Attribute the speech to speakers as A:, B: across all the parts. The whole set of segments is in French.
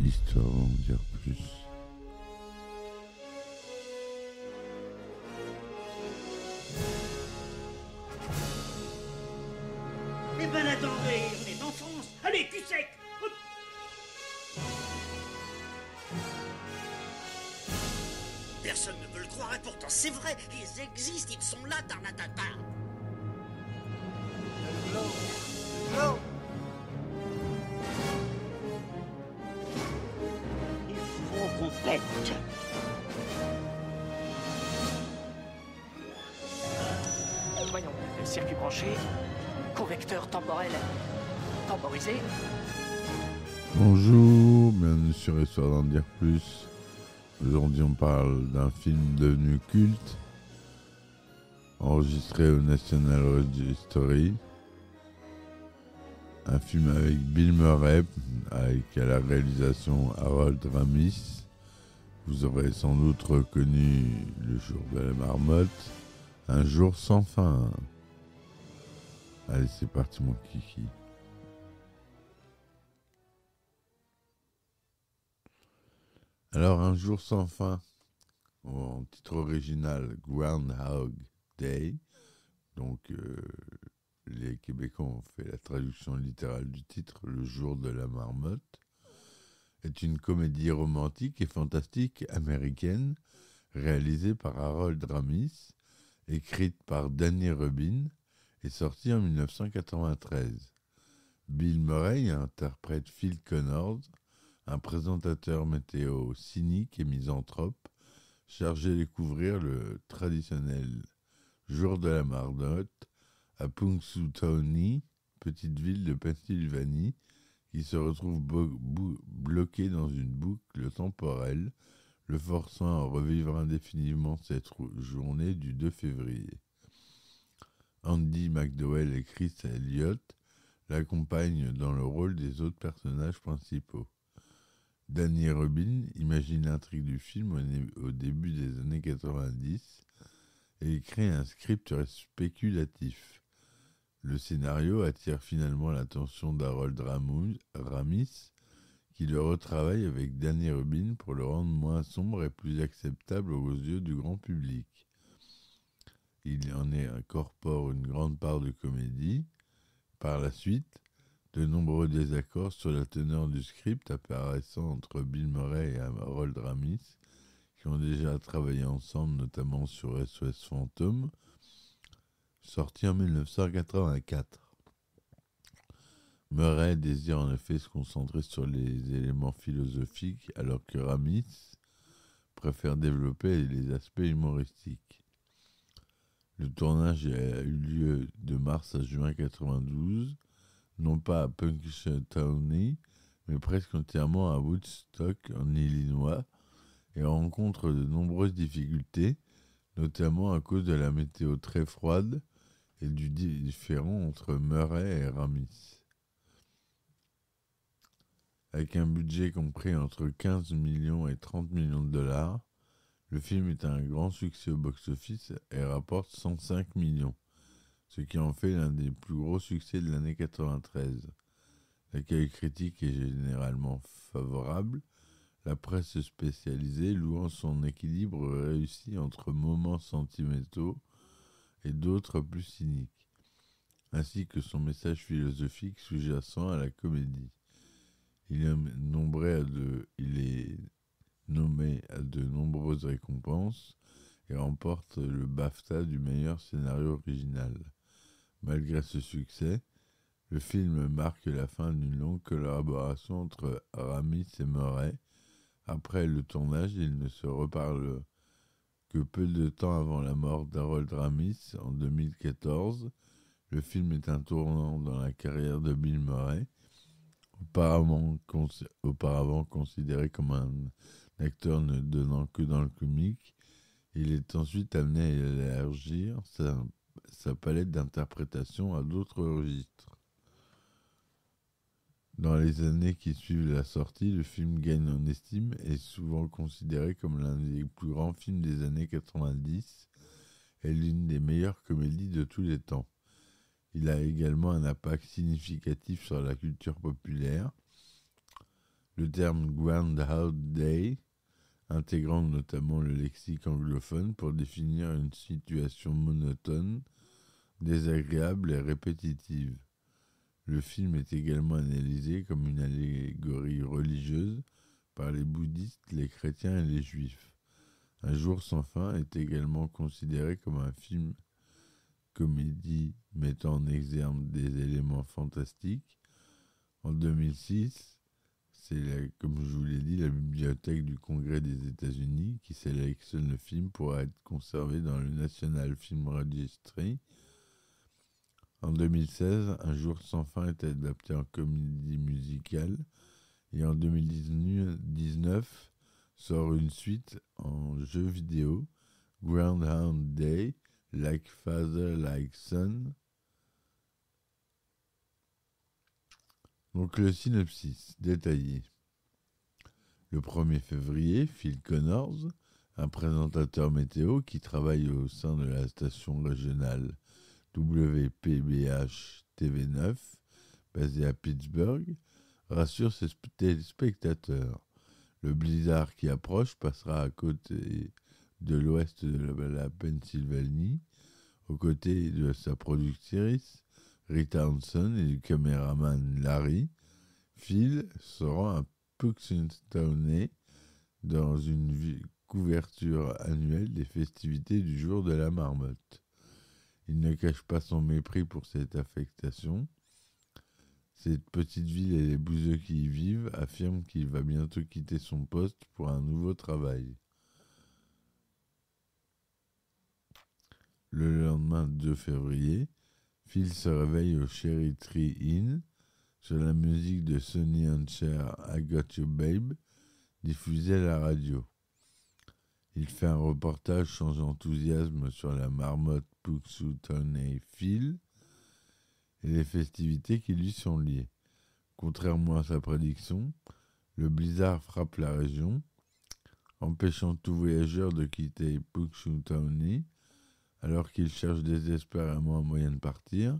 A: histoire d'en dire plus.
B: Eh ben attendez, on est en France. Allez, cul sec. Hop. Personne ne peut le croire et pourtant c'est vrai. Ils existent, ils sont là, Tarnatata.
C: Non.
B: Il faut qu'on pète.
D: Voyons, circuit branché, convecteur temporel temporisé.
A: Bonjour, bienvenue sur Histoire d'en dire plus. Aujourd'hui on parle d'un film devenu culte, enregistré au National Registry. Un film avec Bill Murray, avec à la réalisation Harold Ramis. Vous aurez sans doute reconnu Le jour de la marmotte, Un jour sans fin. Allez, c'est parti mon kiki. Alors, Un jour sans fin, en titre original Groundhog Day, donc les Québécois ont fait la traduction littérale du titre, Le jour de la marmotte, est une comédie romantique et fantastique américaine réalisée par Harold Ramis, écrite par Danny Rubin et sortie en 1993. Bill Murray interprète Phil Connors, un présentateur météo cynique et misanthrope, chargé de couvrir le traditionnel jour de la marmotte à Punxsutawney, petite ville de Pennsylvanie, qui se retrouve bloquée dans une boucle temporelle, le forçant à revivre indéfiniment cette journée du 2 février. Andy McDowell et Chris Elliott l'accompagnent dans le rôle des autres personnages principaux. Danny Rubin imagine l'intrigue du film au début des années 90 et écrit un script spéculatif. Le scénario attire finalement l'attention d'Harold Ramis, qui le retravaille avec Danny Rubin pour le rendre moins sombre et plus acceptable aux yeux du grand public. Il en incorpore une grande part de comédie. Par la suite, de nombreux désaccords sur la teneur du script apparaissant entre Bill Murray et Harold Ramis, qui ont déjà travaillé ensemble, notamment sur SOS Fantôme, sorti en 1984. Murray désire en effet se concentrer sur les éléments philosophiques, alors que Ramis préfère développer les aspects humoristiques. Le tournage a eu lieu de mars à juin 1992, non pas à Punxsutawney, mais presque entièrement à Woodstock, en Illinois, et rencontre de nombreuses difficultés, notamment à cause de la météo très froide et du différend entre Murray et Ramis. Avec un budget compris entre 15 millions et 30 millions de dollars, le film est un grand succès au box-office et rapporte 105 millions, ce qui en fait l'un des plus gros succès de l'année 93. L'accueil critique est généralement favorable, la presse spécialisée louant son équilibre réussi entre moments sentimentaux et d'autres plus cyniques, ainsi que son message philosophique sous-jacent à la comédie. Il est nommé à de nombreuses récompenses et remporte le BAFTA du meilleur scénario original. Malgré ce succès, le film marque la fin d'une longue collaboration entre Ramis et Murray. Après le tournage, ils ne se reparlent que peu de temps avant la mort d'Harold Ramis en 2014. Le film est un tournant dans la carrière de Bill Murray, auparavant considéré comme un acteur ne donnant que dans le comique. Il est ensuite amené à élargir sa palette d'interprétation à d'autres registres. Dans les années qui suivent la sortie, le film gagne en estime et est souvent considéré comme l'un des plus grands films des années 90 et l'une des meilleures comédies de tous les temps. Il a également un impact significatif sur la culture populaire. Le terme Groundhog Day, intégrant notamment le lexique anglophone pour définir une situation monotone, désagréable et répétitive. Le film est également analysé comme une allégorie religieuse par les bouddhistes, les chrétiens et les juifs. Un jour sans fin est également considéré comme un film comédie mettant en exergue des éléments fantastiques. En 2006, c'est, comme je vous l'ai dit, la bibliothèque du Congrès des États-Unis qui sélectionne le film pour être conservé dans le National Film Registry. En 2016, Un jour sans fin est adapté en comédie musicale. Et en 2019, sort une suite en jeu vidéo, Groundhog Day, Like Father, Like Son. Donc le synopsis détaillé. Le 1er février, Phil Connors, un présentateur météo qui travaille au sein de la station régionale WPBH TV9, basée à Pittsburgh, rassure ses téléspectateurs. Le blizzard qui approche passera à côté de l'ouest de la Pennsylvanie, aux côtés de sa productrice Rita Hanson et du caméraman Larry. Phil se rend à Punxsutawney dans une couverture annuelle des festivités du jour de la marmotte. Il ne cache pas son mépris pour cette affectation. Cette petite ville et les bouseux qui y vivent affirment qu'il va bientôt quitter son poste pour un nouveau travail. Le lendemain 2 février, Phil se réveille au Cherry Tree Inn sur la musique de Sonny and Cher, I Got You Babe, diffusée à la radio. Il fait un reportage sans enthousiasme sur la marmotte Punxsutawney Phil et les festivités qui lui sont liées. Contrairement à sa prédiction, le blizzard frappe la région, empêchant tout voyageur de quitter Punxsutawney. Alors qu'il cherche désespérément un moyen de partir,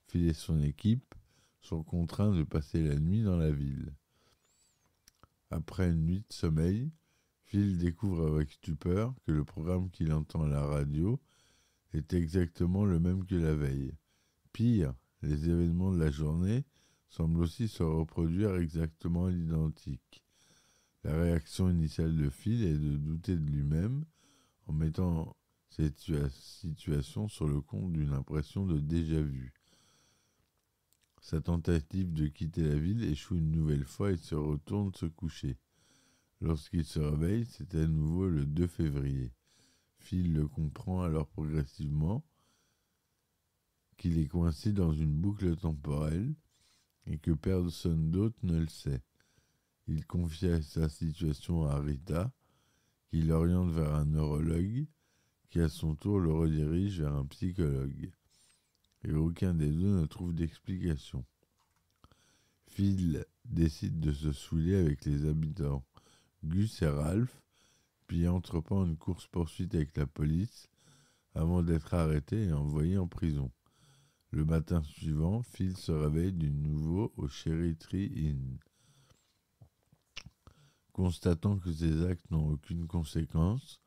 A: Phil et son équipe sont contraints de passer la nuit dans la ville. Après une nuit de sommeil, Phil découvre avec stupeur que le programme qu'il entend à la radio est exactement le même que la veille. Pire, les événements de la journée semblent aussi se reproduire exactement à l'identique. La réaction initiale de Phil est de douter de lui-même en mettant cette situation sur le compte d'une impression de déjà-vu. Sa tentative de quitter la ville échoue une nouvelle fois et se retourne se coucher. Lorsqu'il se réveille, c'est à nouveau le 2 février. Phil le comprend alors progressivement qu'il est coincé dans une boucle temporelle et que personne d'autre ne le sait. Il confie sa situation à Rita, qui l'oriente vers un neurologue, qui à son tour le redirige vers un psychologue. Et aucun des deux ne trouve d'explication. Phil décide de se saouler avec les habitants Gus et Ralph, puis entreprend une course-poursuite avec la police avant d'être arrêté et envoyé en prison. Le matin suivant, Phil se réveille de nouveau au Cherry Tree Inn. Constatant que ses actes n'ont aucune conséquence,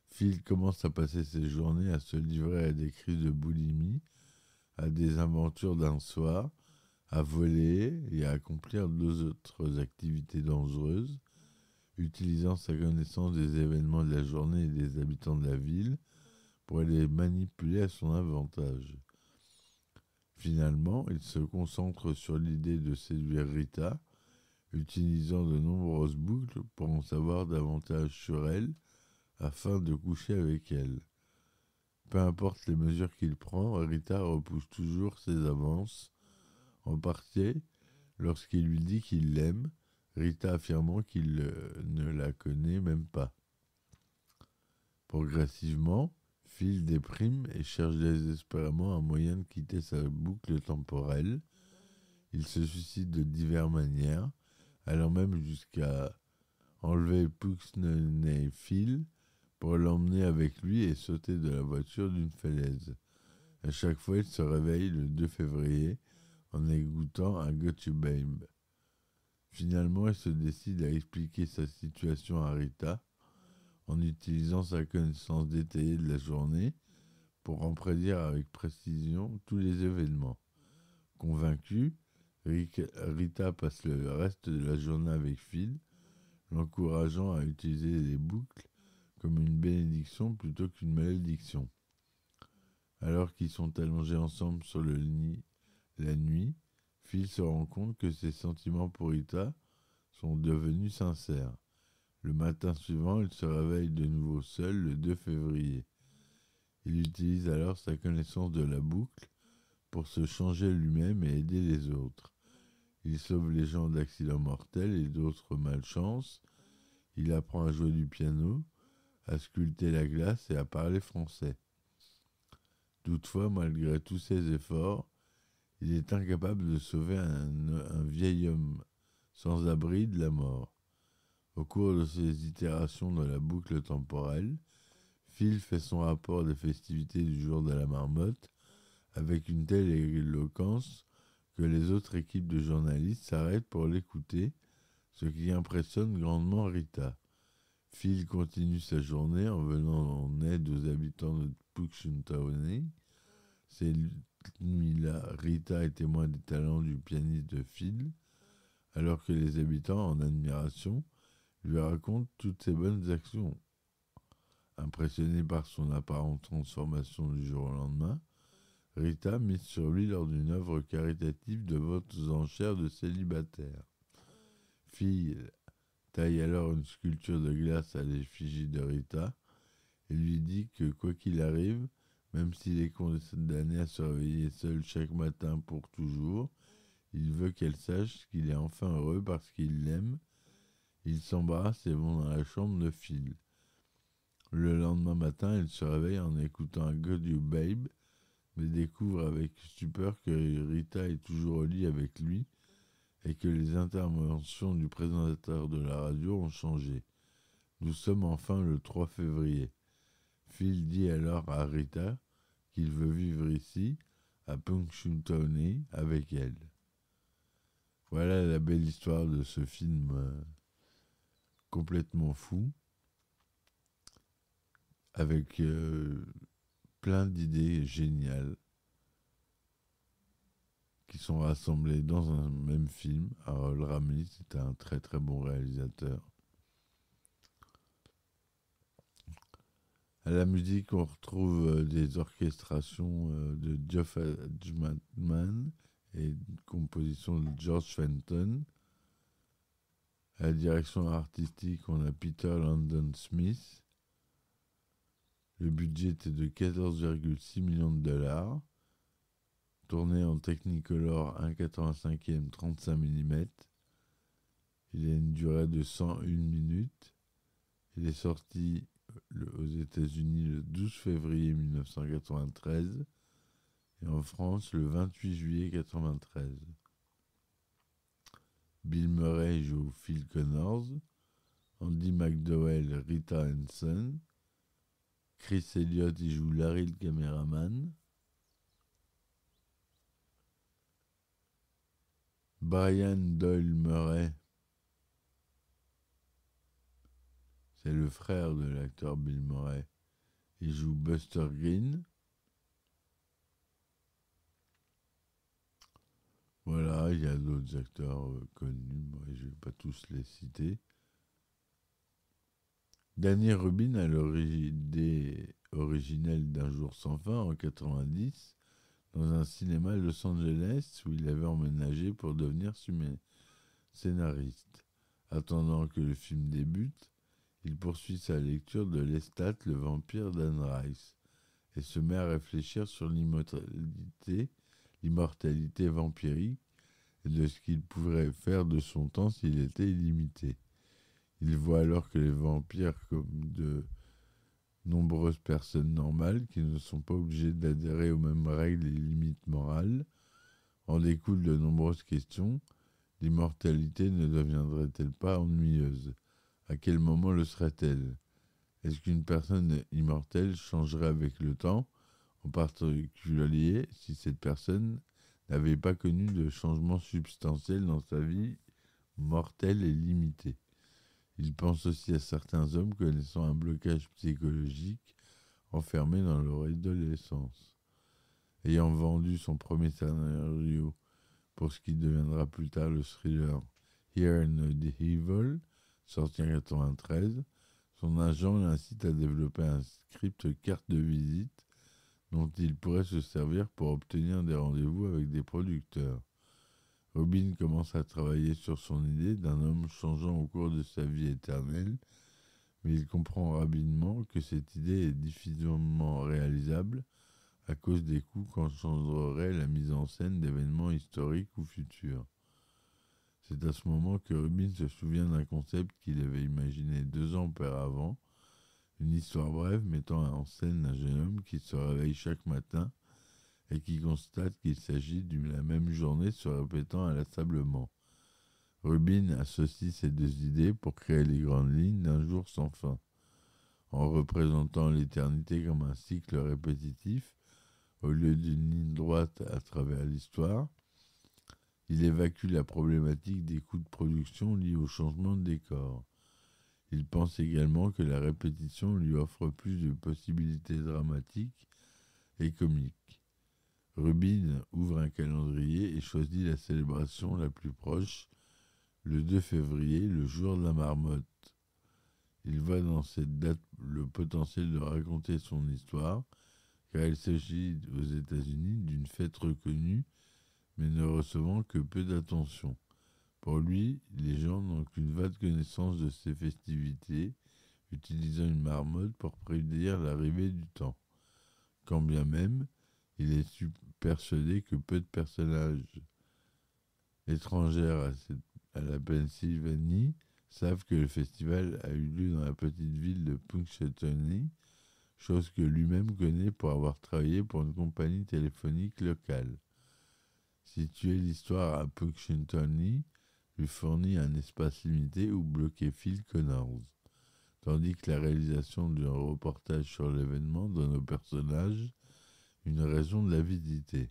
A: Phil commence à passer ses journées à se livrer à des crises de boulimie, à des aventures d'un soir, à voler et à accomplir deux autres activités dangereuses, utilisant sa connaissance des événements de la journée et des habitants de la ville pour les manipuler à son avantage. Finalement, il se concentre sur l'idée de séduire Rita, utilisant de nombreuses boucles pour en savoir davantage sur elle, afin de coucher avec elle. Peu importe les mesures qu'il prend, Rita repousse toujours ses avances, en partie lorsqu'il lui dit qu'il l'aime, Rita affirmant qu'il ne la connaît même pas. Progressivement, Phil déprime et cherche désespérément un moyen de quitter sa boucle temporelle. Il se suicide de diverses manières, allant même jusqu'à enlever Punxsutawney Phil pour l'emmener avec lui et sauter de la voiture d'une falaise. À chaque fois, il se réveille le 2 février en écoutant un Got You Babe. Finalement, il se décide à expliquer sa situation à Rita en utilisant sa connaissance détaillée de la journée pour en prédire avec précision tous les événements. Convaincue, Rita passe le reste de la journée avec Phil, l'encourageant à utiliser les boucles comme une bénédiction plutôt qu'une malédiction. Alors qu'ils sont allongés ensemble sur le lit la nuit, Phil se rend compte que ses sentiments pour Rita sont devenus sincères. Le matin suivant, il se réveille de nouveau seul le 2 février. Il utilise alors sa connaissance de la boucle pour se changer lui-même et aider les autres. Il sauve les gens d'accidents mortels et d'autres malchances. Il apprend à jouer du piano, à sculpter la glace et à parler français. Toutefois, malgré tous ses efforts, il est incapable de sauver un vieil homme sans abri de la mort. Au cours de ses itérations dans la boucle temporelle, Phil fait son rapport des festivités du jour de la marmotte avec une telle éloquence que les autres équipes de journalistes s'arrêtent pour l'écouter, ce qui impressionne grandement Rita. Phil continue sa journée en venant en aide aux habitants de Punxsutawney. Cette nuit-là, Rita est témoin des talents du pianiste de Phil, alors que les habitants, en admiration, lui racontent toutes ses bonnes actions. Impressionnée par son apparente transformation du jour au lendemain, Rita mise sur lui lors d'une œuvre caritative de vente aux enchères de célibataires. Phil taille alors une sculpture de glace à l'effigie de Rita et lui dit que quoi qu'il arrive, même s'il est condamné à se réveiller seul chaque matin pour toujours, il veut qu'elle sache qu'il est enfin heureux parce qu'il l'aime. Ils s'embrassent et vont dans la chambre de Phil. Le lendemain matin, il se réveille en écoutant un God You Babe, mais découvre avec stupeur que Rita est toujours au lit avec lui et que les interventions du présentateur de la radio ont changé. Nous sommes enfin le 3 février. Phil dit alors à Rita qu'il veut vivre ici, à Punxsutawney, avec elle. Voilà la belle histoire de ce film complètement fou, avec plein d'idées géniales qui sont rassemblées dans un même film. Harold Ramis est un très très bon réalisateur. À la musique, on retrouve des orchestrations de Geoff Edgman et une composition de George Fenton. À la direction artistique, on a Peter Landon Smith. Le budget était de 14,6 millions de dollars. Tourné en Technicolor 1,85e 35 mm. Il a une durée de 101 minutes. Il est sorti aux États-Unis le 12 février 1993 et en France le 28 juillet 1993. Bill Murray joue Phil Connors, Andy McDowell Rita Henson, Chris Elliott y joue Larry le caméraman, Brian Doyle Murray, c'est le frère de l'acteur Bill Murray, il joue Buster Green. Voilà, il y a d'autres acteurs connus, moi je ne vais pas tous les citer. Danny Rubin a l'idée originelle d'Un jour sans fin en 1990 dans un cinéma à Los Angeles où il avait emménagé pour devenir scénariste. Attendant que le film débute, il poursuit sa lecture de Lestat, le vampire d'Anne Rice, et se met à réfléchir sur l'immortalité vampirique et de ce qu'il pourrait faire de son temps s'il était illimité. Il voit alors que les vampires, comme de nombreuses personnes normales qui ne sont pas obligées d'adhérer aux mêmes règles et limites morales, en découlent de nombreuses questions. L'immortalité ne deviendrait-elle pas ennuyeuse ? À quel moment le serait-elle ? Est-ce qu'une personne immortelle changerait avec le temps, en particulier si cette personne n'avait pas connu de changement substantiel dans sa vie mortelle et limitée. Il pense aussi à certains hommes connaissant un blocage psychologique enfermés dans leur adolescence. Ayant vendu son premier scénario pour ce qui deviendra plus tard le thriller Here and the Evil, sorti en 1993, son agent l'incite à développer un script carte de visite dont il pourrait se servir pour obtenir des rendez-vous avec des producteurs. Robin commence à travailler sur son idée d'un homme changeant au cours de sa vie éternelle, mais il comprend rapidement que cette idée est difficilement réalisable à cause des coûts qu'engendrerait la mise en scène d'événements historiques ou futurs. C'est à ce moment que Robin se souvient d'un concept qu'il avait imaginé 2 ans auparavant, une histoire brève mettant en scène un jeune homme qui se réveille chaque matin et qui constate qu'il s'agit de la même journée se répétant inlassablement. Robin associe ces 2 idées pour créer les grandes lignes d'un jour sans fin. En représentant l'éternité comme un cycle répétitif, au lieu d'une ligne droite à travers l'histoire, il évacue la problématique des coûts de production liés au changement de décor. Il pense également que la répétition lui offre plus de possibilités dramatiques et comiques. Robin ouvre un calendrier et choisit la célébration la plus proche, le 2 février, le jour de la marmotte. Il voit dans cette date le potentiel de raconter son histoire, car il s'agit aux États-Unis d'une fête reconnue, mais ne recevant que peu d'attention. Pour lui, les gens n'ont qu'une vague connaissance de ces festivités, utilisant une marmotte pour prédire l'arrivée du temps. Quand bien même, il est persuadé que peu de personnages étrangers à la Pennsylvanie savent que le festival a eu lieu dans la petite ville de Punxsutawney, chose que lui-même connaît pour avoir travaillé pour une compagnie téléphonique locale. Situer l'histoire à Punxsutawney lui fournit un espace limité où bloquer Phil Connors, tandis que la réalisation d'un reportage sur l'événement donne au personnage une raison de la visiter.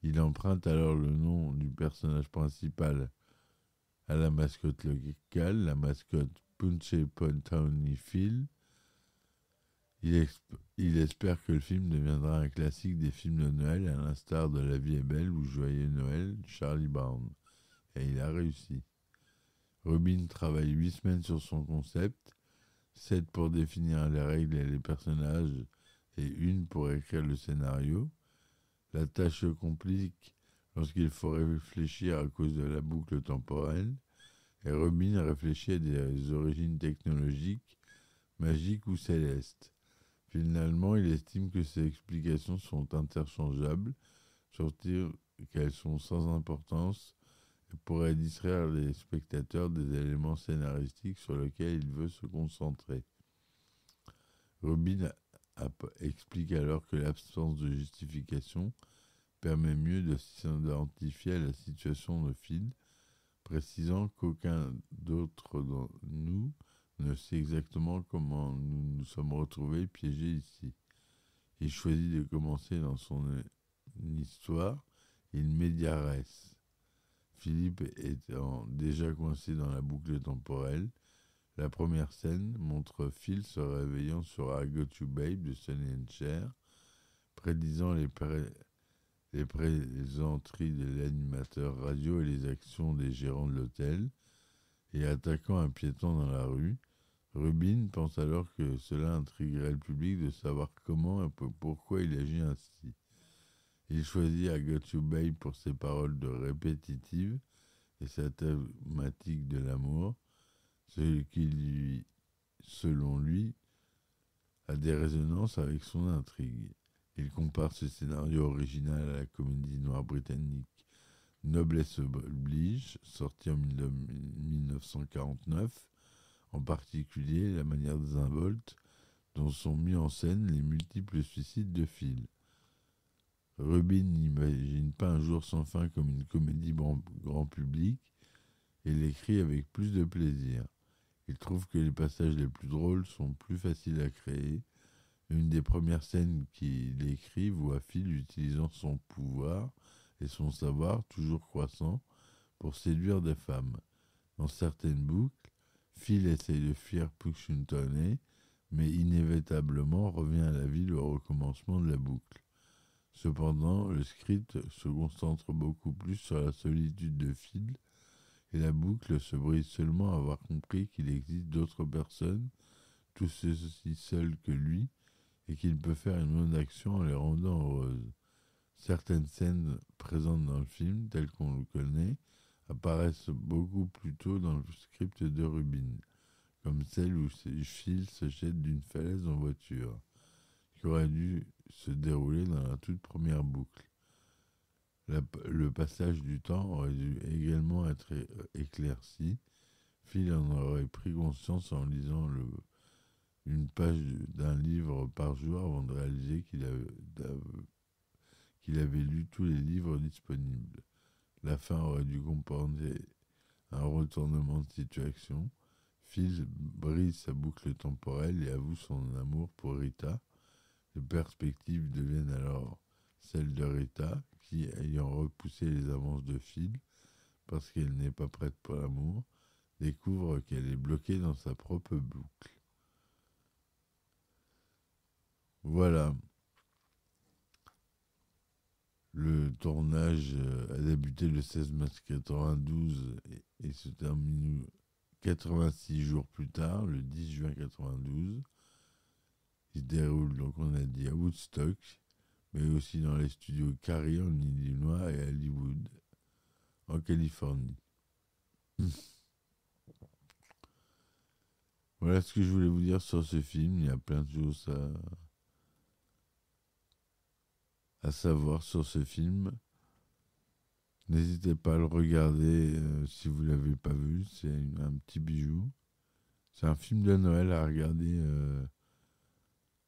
A: Il emprunte alors le nom du personnage principal à la mascotte locale, la mascotte Punxsutawney Phil. Il espère que le film deviendra un classique des films de Noël, à l'instar de La vie est belle ou Joyeux Noël, Charlie Brown. Et il a réussi. Robin travaille 8 semaines sur son concept, 7 pour définir les règles et les personnages, et 1 pour écrire le scénario. La tâche se complique lorsqu'il faut réfléchir à cause de la boucle temporelle, et Robin réfléchit à des origines technologiques, magiques ou célestes. Finalement, il estime que ces explications sont interchangeables, surtout qu'elles sont sans importance et pourraient distraire les spectateurs des éléments scénaristiques sur lesquels il veut se concentrer. Robin explique alors que l'absence de justification permet mieux de s'identifier à la situation de Phil, précisant qu'aucun d'autre de nous ne sait exactement comment nous nous sommes retrouvés piégés ici. Il choisit de commencer dans son histoire in media res. Philippe étant déjà coincé dans la boucle temporelle, la première scène montre Phil se réveillant sur I Got You Babe de Sonny and Cher, prédisant les plaisanteries de l'animateur radio et les actions des gérants de l'hôtel, et attaquant un piéton dans la rue. Robin pense alors que cela intriguerait le public de savoir comment et pourquoi il agit ainsi. Il choisit I Got You Babe pour ses paroles de répétitives et sa thématique de l'amour, ce qui, selon lui, a des résonances avec son intrigue. Il compare ce scénario original à la comédie noire britannique Noblesse oblige, sortie en 1949, en particulier la manière désinvolte dont sont mis en scène les multiples suicides de Phil. Robin n'imagine pas Un jour sans fin comme une comédie grand public et l'écrit avec plus de plaisir. Il trouve que les passages les plus drôles sont plus faciles à créer. Une des premières scènes qu'il écrit voit Phil utilisant son pouvoir et son savoir toujours croissant pour séduire des femmes. Dans certaines boucles, Phil essaye de fuir Punxsutawney, mais inévitablement revient à la ville au recommencement de la boucle. Cependant, le script se concentre beaucoup plus sur la solitude de Phil, et la boucle se brise seulement à avoir compris qu'il existe d'autres personnes, tous aussi seuls que lui, et qu'il peut faire une bonne action en les rendant heureuses. Certaines scènes présentes dans le film, telles qu'on le connaît, apparaissent beaucoup plus tôt dans le script de Rubin, comme celle où Phil se jette d'une falaise en voiture, qui aurait dû se dérouler dans la toute première boucle. Le passage du temps aurait dû également être éclairci. Phil en aurait pris conscience en lisant une page d'un livre par jour avant de réaliser qu'il avait lu tous les livres disponibles. La fin aurait dû comporter un retournement de situation. Phil brise sa boucle temporelle et avoue son amour pour Rita. Les perspectives deviennent alors celles de Rita, qui, ayant repoussé les avances de Phil, parce qu'elle n'est pas prête pour l'amour, découvre qu'elle est bloquée dans sa propre boucle. Voilà. Le tournage a débuté le 16 mars 92 et se termine 86 jours plus tard, le 10 juin 92. Il se déroule, donc on a dit, à Woodstock, mais aussi dans les studios Cary en Illinois et à Hollywood, en Californie. Voilà ce que je voulais vous dire sur ce film. Il y a plein de choses à savoir sur ce film. N'hésitez pas à le regarder si vous ne l'avez pas vu. C'est un petit bijou. C'est un film de Noël à regarder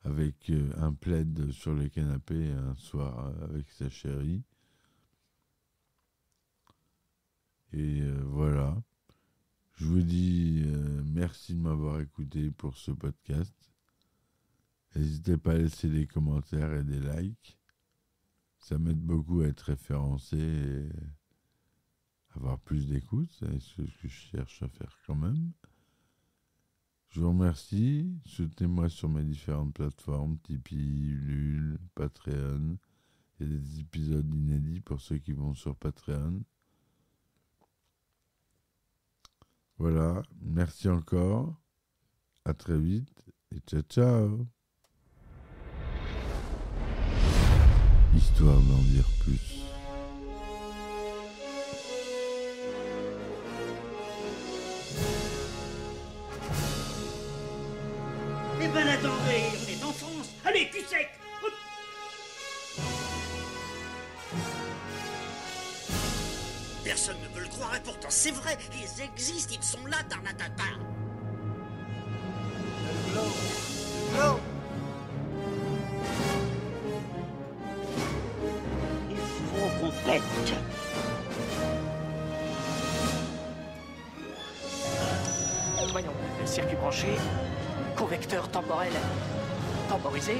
A: avec un plaid sur le canapé un soir avec sa chérie. Et voilà. Je vous dis merci de m'avoir écouté pour ce podcast. N'hésitez pas à laisser des commentaires et des likes. Ça m'aide beaucoup à être référencé et avoir plus d'écoute. C'est ce que je cherche à faire quand même. Je vous remercie. Soutenez-moi sur mes différentes plateformes, Tipeee, Ulule, Patreon. Il y a des épisodes inédits pour ceux qui vont sur Patreon. Voilà, merci encore. À très vite et ciao ciao. Histoire d'en dire plus.
B: Eh ben attendez, on est en France. Allez, cul sec. Hop. Personne ne peut le croire et pourtant c'est vrai, ils existent, ils sont là, Tarnatata.
C: Le globe. Le globe.
B: Il faut qu'on pète.
D: Voyons, circuit branché, convecteur temporel temporisé,